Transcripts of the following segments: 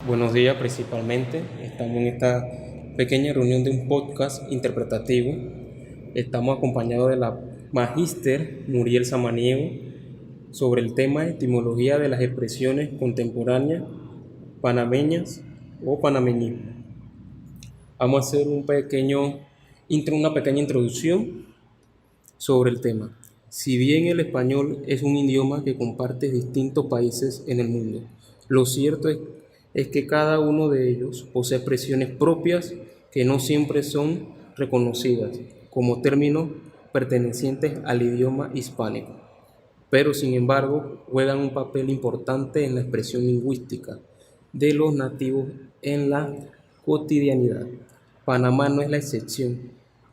Buenos días principalmente. Estamos en esta pequeña reunión de un podcast interpretativo. Estamos acompañados de la magíster Muriel Samaniego sobre el tema etimología de las expresiones contemporáneas panameñas o panameñismo. Vamos a hacer una pequeña introducción sobre el tema. Si bien el español es un idioma que comparte distintos países en el mundo, lo cierto es que cada uno de ellos posee expresiones propias que no siempre son reconocidas como términos pertenecientes al idioma hispánico, pero sin embargo juegan un papel importante en la expresión lingüística de los nativos en la cotidianidad. Panamá no es la excepción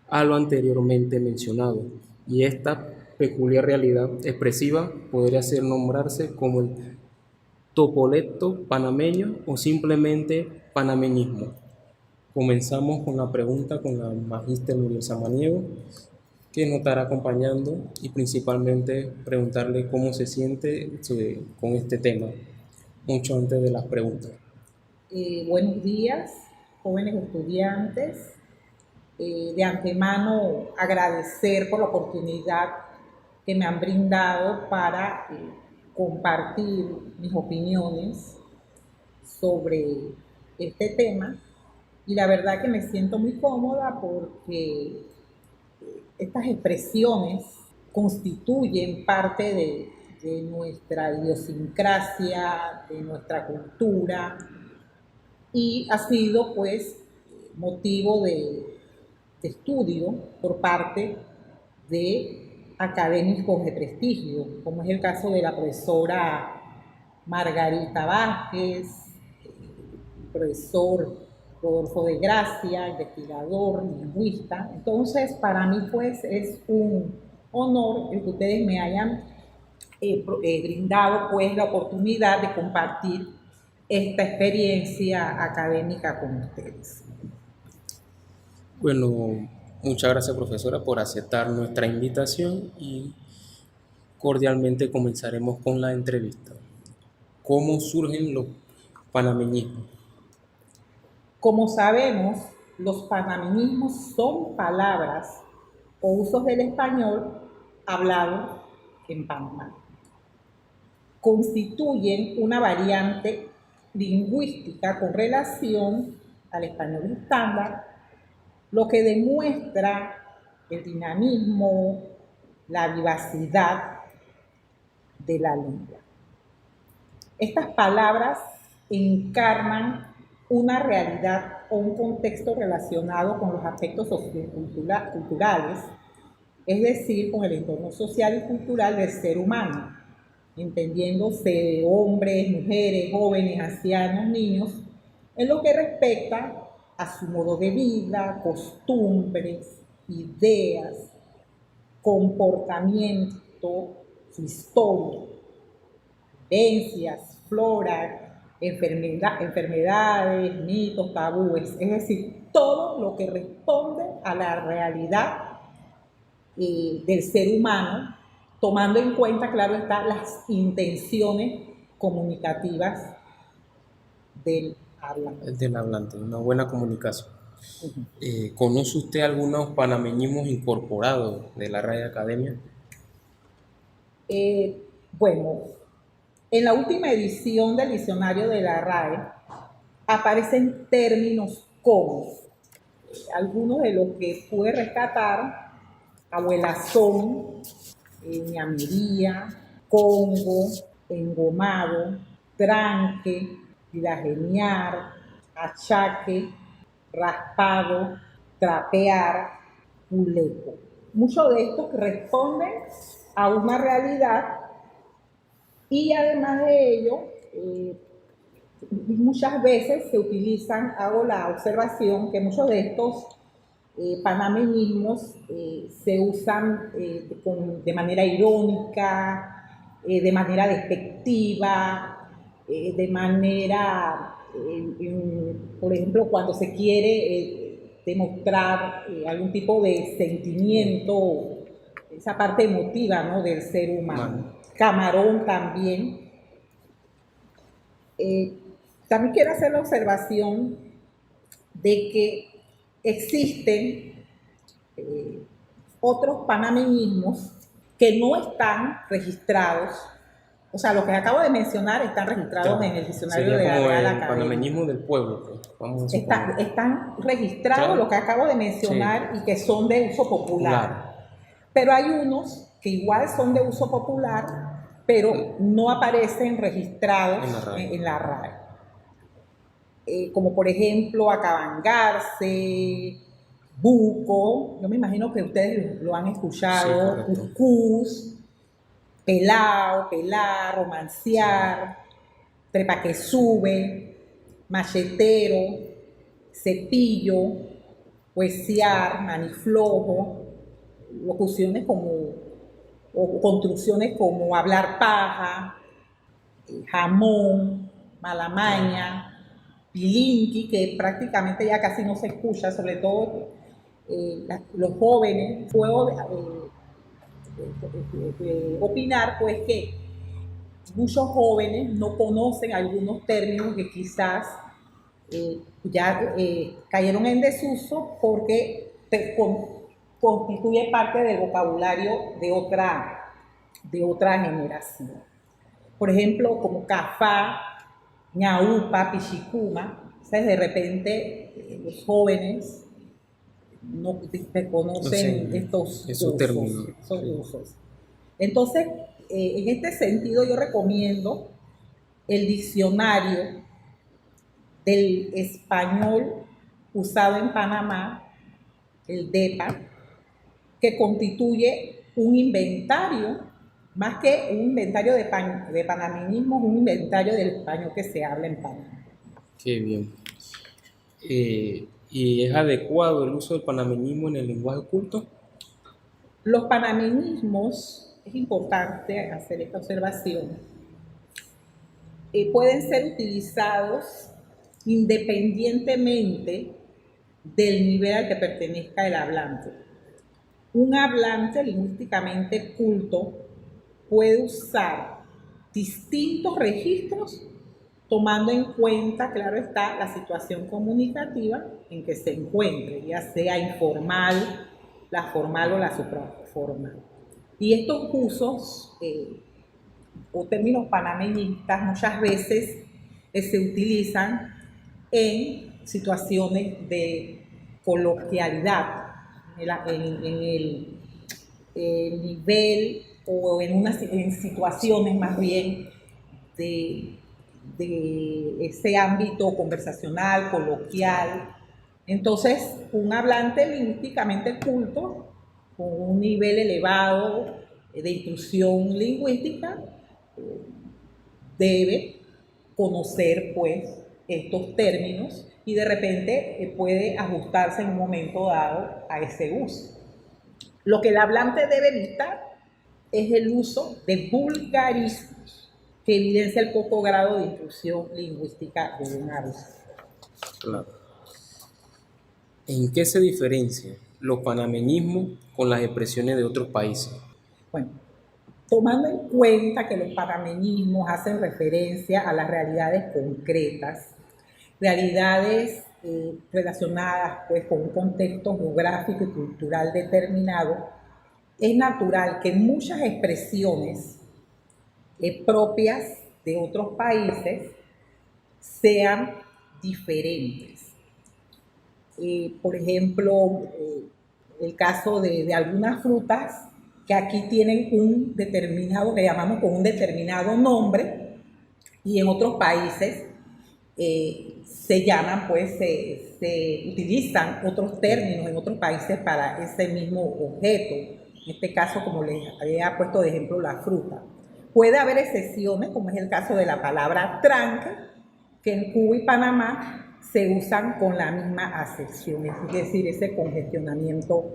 a lo anteriormente mencionado, y esta peculiar realidad expresiva podría ser nombrarse como el topolecto panameño o simplemente panameñismo. Comenzamos con la pregunta con la magíster Muriel Samaniego, que nos estará acompañando y principalmente preguntarle cómo se siente con este tema, mucho antes de las preguntas. Buenos días, jóvenes estudiantes. De antemano agradecer por la oportunidad que me han brindado para compartir mis opiniones sobre este tema. Y la verdad que me siento muy cómoda porque estas expresiones constituyen parte de nuestra idiosincrasia, de nuestra cultura, y ha sido pues motivo de estudio por parte de académicos de prestigio, como es el caso de la profesora Margarita Vázquez, profesor Rodolfo de Gracia, investigador, lingüista. Entonces, para mí pues es un honor el que ustedes me hayan brindado pues la oportunidad de compartir esta experiencia académica con ustedes. Bueno, muchas gracias profesora por aceptar nuestra invitación y cordialmente comenzaremos con la entrevista. ¿Cómo surgen los panameñismos? Como sabemos, los panameñismos son palabras o usos del español hablado en Panamá. Constituyen una variante lingüística con relación al español estándar, lo que demuestra el dinamismo, la vivacidad de la lengua. Estas palabras encarnan una realidad o un contexto relacionado con los aspectos socioculturales, es decir, con el entorno social y cultural del ser humano, entendiéndose de hombres, mujeres, jóvenes, ancianos, niños, en lo que respecta a su modo de vida, costumbres, ideas, comportamiento, su historia, vivencias, flora, enfermedades, mitos, tabúes, es decir, todo lo que responde a la realidad del ser humano, tomando en cuenta, claro está, las intenciones comunicativas del hablante. Del hablante, una buena comunicación. ¿Conoce usted algunos panameñismos incorporados de la Real Academia? Bueno, en la última edición del diccionario de la RAE aparecen términos como algunos de los que pude rescatar: abuelazón, ñamería, congo, engomado, tranque, geniar, achaque, raspado, trapear, puleco. Muchos de estos responden a una realidad y además de ello, muchas veces se utilizan, hago la observación que muchos de estos panameñismos se usan de manera irónica, de manera despectiva, de manera, por ejemplo, cuando se quiere demostrar algún tipo de sentimiento, esa parte emotiva, ¿no?, del ser humano. Camarón también. También quiero hacer la observación de que existen otros panameñismos que no están registrados. O sea, lo que acabo de mencionar están registrados en el diccionario de la Real Academia. Panameñismo del pueblo, pues, vamos a están registrados, claro, lo que acabo de mencionar, sí, y que son de uso popular. Pero hay unos que igual son de uso popular, pero no aparecen registrados en la RAE. Como por ejemplo acabangarse, buco, yo me imagino que ustedes lo han escuchado, sí, cuscús, pelao, pelar, romanciar, trepa que sube, machetero, cepillo, huesear, maniflojo, locuciones como, o construcciones como hablar paja, jamón, malamaña, pilinqui, que prácticamente ya casi no se escucha, sobre todo los jóvenes. Puedo opinar pues que muchos jóvenes no conocen algunos términos que quizás ya cayeron en desuso porque constituye parte del vocabulario de otra generación. Por ejemplo, como cafá, ñaupa, pichicuma. O sea, de repente los jóvenes no conocen estos usos. Entonces, en este sentido yo recomiendo el diccionario del español usado en Panamá, el DEPA, que constituye un inventario, más que un inventario de panameñismo, un inventario del español que se habla en Panamá. Qué bien. ¿Y es adecuado el uso del panameñismo en el lenguaje oculto? Los panameñismos, es importante hacer esta observación, pueden ser utilizados independientemente del nivel al que pertenezca el hablante. Un hablante lingüísticamente culto puede usar distintos registros tomando en cuenta, claro está, la situación comunicativa en que se encuentre, ya sea informal, la formal o la supraformal. Y estos usos o términos panameñistas muchas veces se utilizan en situaciones de coloquialidad, en el nivel o en situaciones más bien de ese ámbito conversacional, coloquial. Entonces, un hablante lingüísticamente culto, con un nivel elevado de instrucción lingüística, debe conocer pues estos términos y de repente puede ajustarse en un momento dado a ese uso. Lo que el hablante debe evitar es el uso de vulgarismos que evidencia el poco grado de instrucción lingüística de un habla. Claro. ¿En qué se diferencian los panameñismos con las expresiones de otros países? Bueno, tomando en cuenta que los panameñismos hacen referencia a las realidades concretas, realidades relacionadas pues, con un contexto geográfico y cultural determinado, es natural que muchas expresiones propias de otros países sean diferentes. Por ejemplo, el caso de algunas frutas que aquí tienen un determinado, que llamamos con un determinado nombre, y en otros países se llaman, pues, se utilizan otros términos en otros países para ese mismo objeto. En este caso, como les había puesto de ejemplo, la fruta. Puede haber excepciones, como es el caso de la palabra tranque, que en Cuba y Panamá se usan con la misma acepción, es decir, ese congestionamiento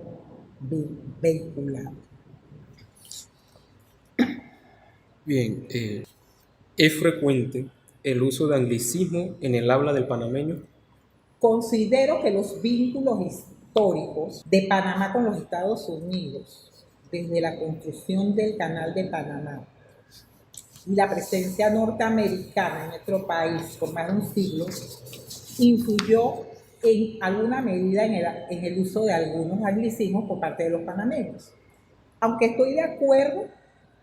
vehicular. Bien, ¿es frecuente el uso de anglicismo en el habla del panameño? Considero que los vínculos históricos de Panamá con los Estados Unidos, desde la construcción del Canal de Panamá, y la presencia norteamericana en nuestro país por más de un siglo influyó en alguna medida en el uso de algunos anglicismos por parte de los panameños. Aunque estoy de acuerdo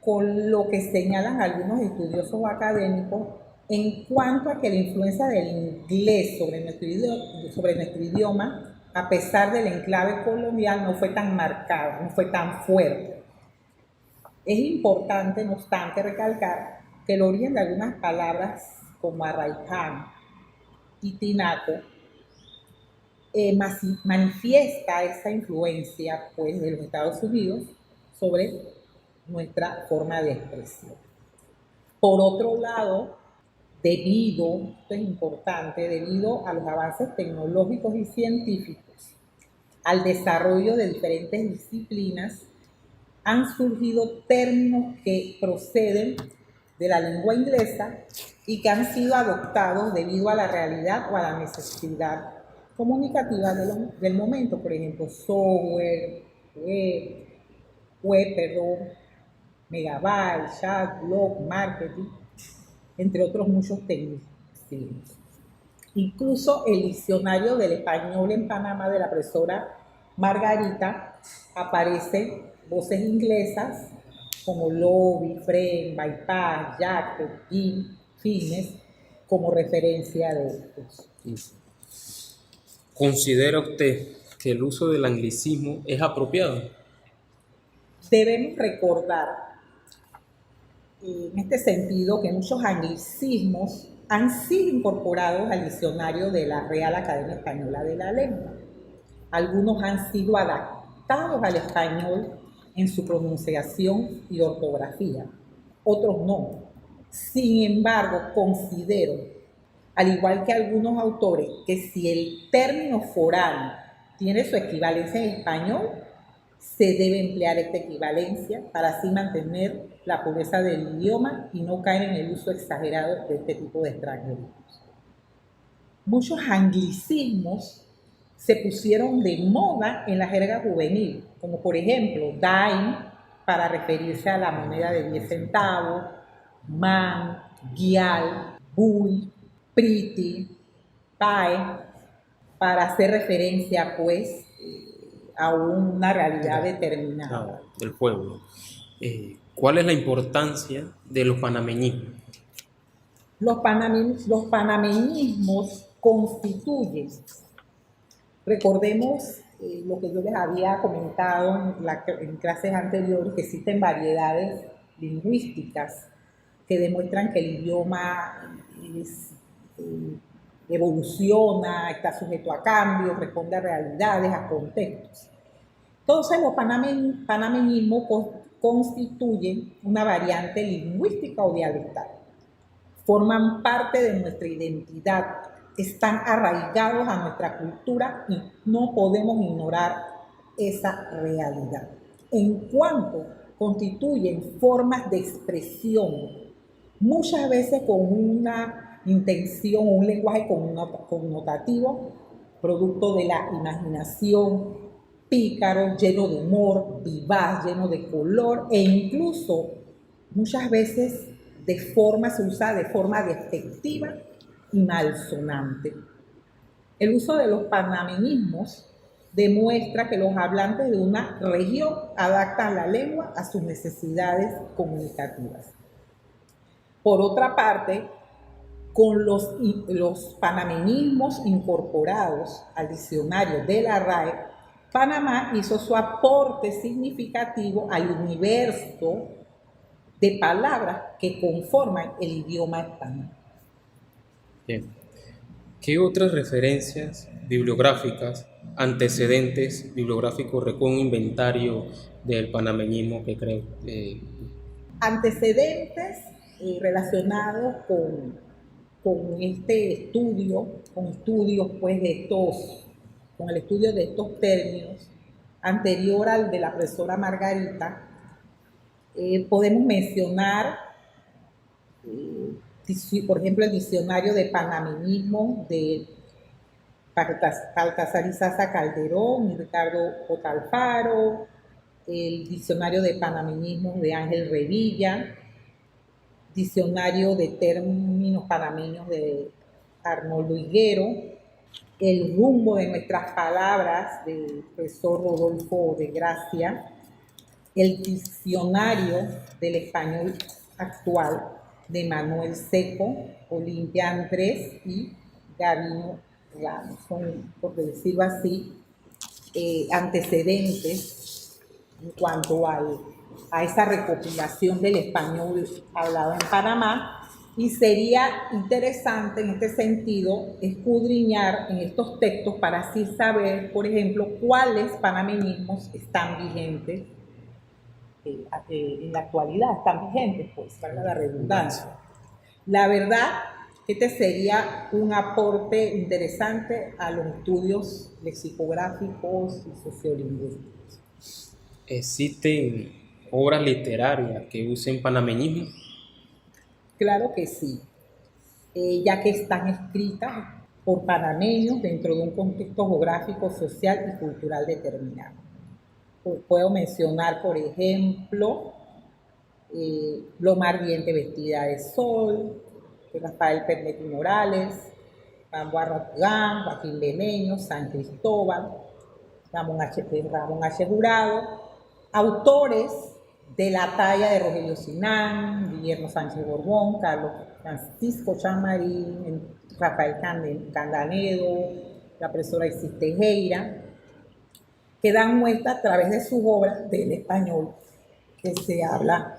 con lo que señalan algunos estudiosos académicos en cuanto a que la influencia del inglés sobre nuestro idioma, a pesar del enclave colonial, no fue tan marcada, no fue tan fuerte. Es importante, no obstante, recalcar que el origen de algunas palabras como arraicán y tinaco manifiesta esa influencia pues, de los Estados Unidos sobre nuestra forma de expresión. Por otro lado, esto es importante, debido a los avances tecnológicos y científicos, al desarrollo de diferentes disciplinas, han surgido términos que proceden de la lengua inglesa y que han sido adoptados debido a la realidad o a la necesidad comunicativa del momento, por ejemplo, software, megabyte, chat, blog, marketing, entre otros muchos tecnicismos. Incluso el diccionario del español en Panamá de la profesora Margarita aparecen voces inglesas como lobby, friend, bypass, jacket, in, fitness, como referencia de estos. ¿Considera usted que el uso del anglicismo es apropiado? Debemos recordar en este sentido que muchos anglicismos han sido incorporados al diccionario de la Real Academia Española de la Lengua. Algunos han sido adaptados al español en su pronunciación y ortografía, otros no. Sin embargo, considero, al igual que algunos autores, que si el término foráneo tiene su equivalencia en español, se debe emplear esta equivalencia para así mantener la pureza del idioma y no caer en el uso exagerado de este tipo de extranjerismos. Muchos anglicismos se pusieron de moda en la jerga juvenil, como por ejemplo dime para referirse a la moneda de 10 centavos, man, guial, bull, pretty, pie, para hacer referencia pues a una realidad determinada. Del pueblo. ¿Cuál es la importancia de los panameñismos? Los panameñismos constituyen, recordemos lo que yo les había comentado en clases anteriores, que existen variedades lingüísticas que demuestran que el idioma evoluciona, está sujeto a cambios, responde a realidades, a contextos. Entonces, los panameñismos constituyen una variante lingüística o dialectal. Forman parte de nuestra identidad, están arraigados a nuestra cultura y no podemos ignorar esa realidad. En cuanto constituyen formas de expresión, muchas veces con una intención o un lenguaje connotativo, producto de la imaginación, pícaro, lleno de humor, vivaz, lleno de color e incluso muchas veces se usa de forma despectiva y malsonante. El uso de los panameñismos demuestra que los hablantes de una región adaptan la lengua a sus necesidades comunicativas. Por otra parte, con los panameñismos incorporados al diccionario de la RAE, Panamá hizo su aporte significativo al universo de palabras que conforman el idioma español. Bien. ¿Qué otras referencias bibliográficas, antecedentes bibliográficos recoge un inventario del panameñismo que creo? Antecedentes relacionados con este estudio, con el estudio de estos términos, anterior al de la profesora Margarita, podemos mencionar, por ejemplo, el diccionario de panameñismo de Baltasar Izaza Calderón y Ricardo J. Alfaro, el diccionario de panameñismo de Ángel Revilla, Diccionario de Términos Panameños de Arnoldo Higuero, El rumbo de nuestras palabras del profesor Rodolfo de Gracia, el Diccionario del Español Actual de Manuel Seco, Olimpia Andrés y Gabino Ramos. Son, por decirlo así, antecedentes en cuanto a esa recopilación del español hablado en Panamá, y sería interesante en este sentido escudriñar en estos textos para así saber, por ejemplo, cuáles panameñismos están vigentes en la actualidad, están vigentes, pues, para la redundancia. La verdad que este sería un aporte interesante a los estudios lexicográficos y sociolingüísticos. ¿Existen obras literarias que usen panameñismo? Claro que sí, ya que están escritas por panameños dentro de un contexto geográfico, social y cultural determinado. Puedo mencionar, por ejemplo, Loma Ardiente vestida de sol, de Rafael Pernetti Morales, Ramón Arratugán, Joaquín Beneño, San Cristóbal, Ramón H. Jurado, autores de la talla de Rogelio Sinán, Guillermo Sánchez Borbón, Carlos Francisco Chamarín, Rafael Candanedo, la profesora Isis Tejera, que dan muestra a través de sus obras del español que se habla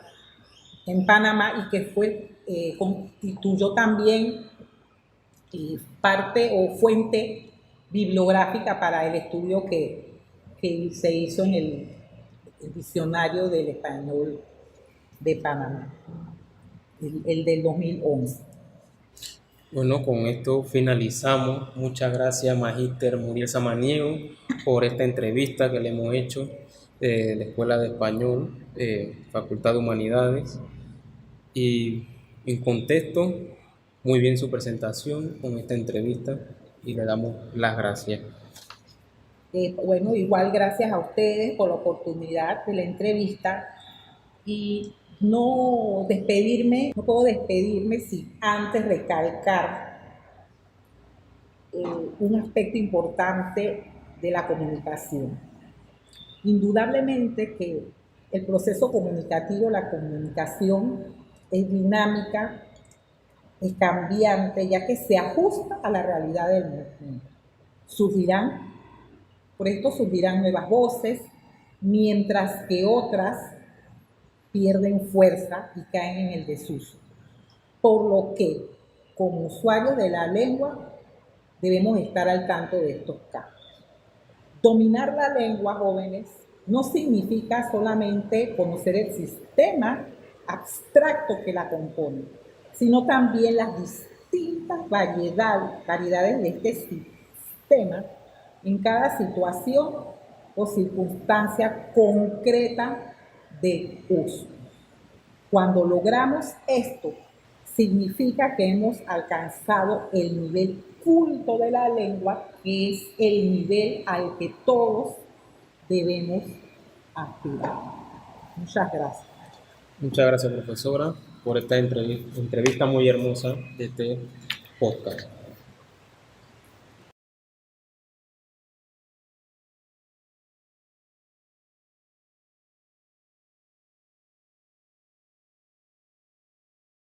en Panamá y que constituyó también parte o fuente bibliográfica para el estudio que se hizo en el diccionario del español de Panamá, el del 2011. Bueno, con esto finalizamos. Muchas gracias, Magíster Muriel Samaniego, por esta entrevista que le hemos hecho de la Escuela de Español, Facultad de Humanidades. Y en contexto, muy bien su presentación con esta entrevista y le damos las gracias. Bueno, igual gracias a ustedes por la oportunidad de la entrevista, y no puedo despedirme sin antes recalcar un aspecto importante de la comunicación. Indudablemente que el proceso comunicativo, la comunicación, es dinámica, es cambiante, ya que se ajusta a la realidad del momento. Por esto surgirán nuevas voces, mientras que otras pierden fuerza y caen en el desuso. Por lo que, como usuarios de la lengua, debemos estar al tanto de estos cambios. Dominar la lengua, jóvenes, no significa solamente conocer el sistema abstracto que la compone, sino también las distintas variedades de este sistema en cada situación o circunstancia concreta de uso. Cuando logramos esto, significa que hemos alcanzado el nivel culto de la lengua, que es el nivel al que todos debemos aspirar. Muchas gracias. Muchas gracias, profesora, por esta entrevista muy hermosa de este podcast.